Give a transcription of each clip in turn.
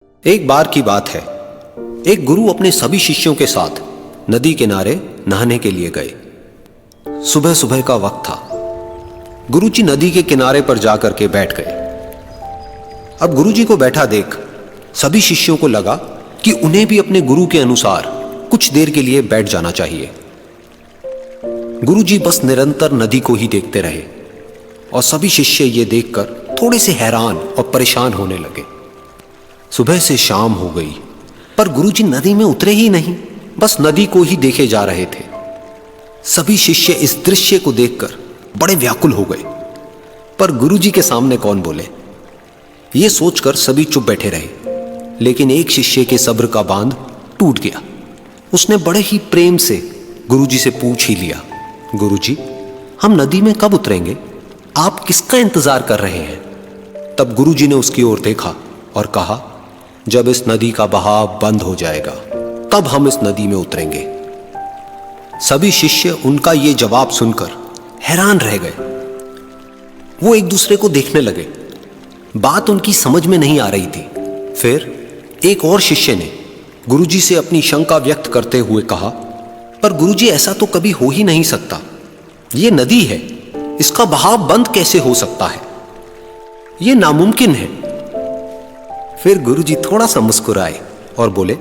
एक बार की बात है, एक गुरु अपने सभी शिष्यों के साथ नदी किनारे नहाने के लिए गए। सुबह सुबह का वक्त था। गुरुजी नदी के किनारे पर जाकर के बैठ गए। अब गुरुजी को बैठा देख सभी शिष्यों को लगा कि उन्हें भी अपने गुरु के अनुसार कुछ देर के लिए बैठ जाना चाहिए। गुरुजी बस निरंतर नदी को ही देखते रहे और सभी शिष्य ये देखकर थोड़े से हैरान और परेशान होने लगे। सुबह से शाम हो गई पर गुरुजी नदी में उतरे ही नहीं, बस नदी को ही देखे जा रहे थे। सभी शिष्य इस दृश्य को देखकर बड़े व्याकुल हो गए, पर गुरुजी के सामने कौन बोले, ये सोचकर सभी चुप बैठे रहे। लेकिन एक शिष्य के सब्र का बांध टूट गया। उसने बड़े ही प्रेम से गुरुजी से पूछ ही लिया, गुरुजी, हम नदी में कब उतरेंगे? आप किसका इंतजार कर रहे हैं? तब गुरुजी ने उसकी ओर देखा और कहा, जब इस नदी का बहाव बंद हो जाएगा तब हम इस नदी में उतरेंगे। सभी शिष्य उनका ये जवाब सुनकर हैरान रह गए। वो एक दूसरे को देखने लगे। बात उनकी समझ में नहीं आ रही थी। फिर एक और शिष्य ने गुरुजी से अपनी शंका व्यक्त करते हुए कहा, पर गुरुजी, ऐसा तो कभी हो ही नहीं सकता। ये नदी है, इसका बहाव बंद कैसे हो सकता है? ये नामुमकिन है। फिर गुरुजी थोड़ा सा मुस्कुराए और बोले,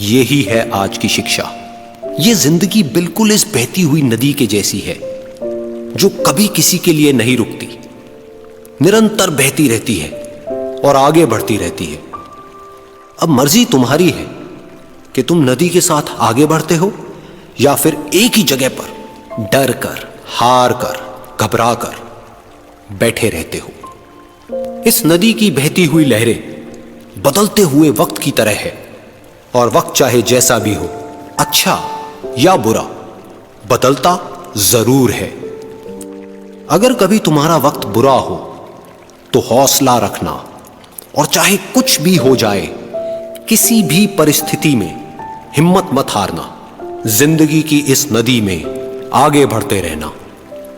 यही है आज की शिक्षा। ये जिंदगी बिल्कुल इस बहती हुई नदी के जैसी है, जो कभी किसी के लिए नहीं रुकती, निरंतर बहती रहती है और आगे बढ़ती रहती है। अब मर्जी तुम्हारी है कि तुम नदी के साथ आगे बढ़ते हो या फिर एक ही जगह पर डर कर, हार कर, घबरा कर बैठे रहते हो। इस नदी की बहती हुई लहरें बदलते हुए वक्त की तरह है और वक्त चाहे जैसा भी हो, अच्छा या बुरा, बदलता जरूर है। अगर कभी तुम्हारा वक्त बुरा हो तो हौसला रखना और चाहे कुछ भी हो जाए, किसी भी परिस्थिति में हिम्मत मत हारना। जिंदगी की इस नदी में आगे बढ़ते रहना,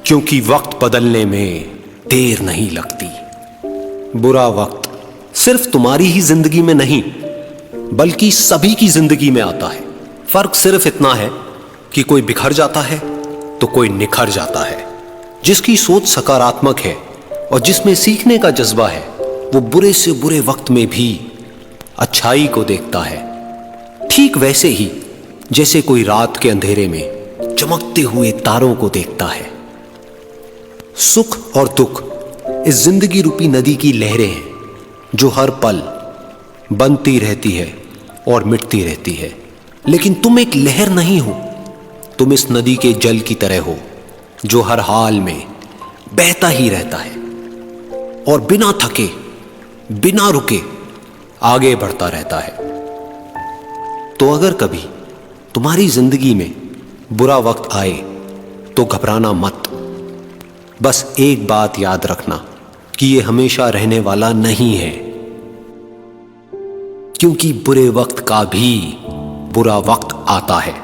क्योंकि वक्त बदलने में देर नहीं लगती। बुरा वक्त सिर्फ तुम्हारी ही जिंदगी में नहीं, बल्कि सभी की जिंदगी में आता है। फर्क सिर्फ इतना है कि कोई बिखर जाता है तो कोई निखर जाता है। जिसकी सोच सकारात्मक है और जिसमें सीखने का जज्बा है, वो बुरे से बुरे वक्त में भी अच्छाई को देखता है। ठीक वैसे ही जैसे कोई रात के अंधेरे में चमकते हुए तारों को देखता है। सुख और दुख इस जिंदगी रूपी नदी की लहरें हैं, जो हर पल बनती रहती है और मिटती रहती है। लेकिन तुम एक लहर नहीं हो, तुम इस नदी के जल की तरह हो, जो हर हाल में बहता ही रहता है और बिना थके, बिना रुके आगे बढ़ता रहता है। तो अगर कभी तुम्हारी जिंदगी में बुरा वक्त आए तो घबराना मत। बस एक बात याद रखना कि ये हमेशा रहने वाला नहीं है, क्योंकि बुरे वक्त का भी बुरा वक्त आता है।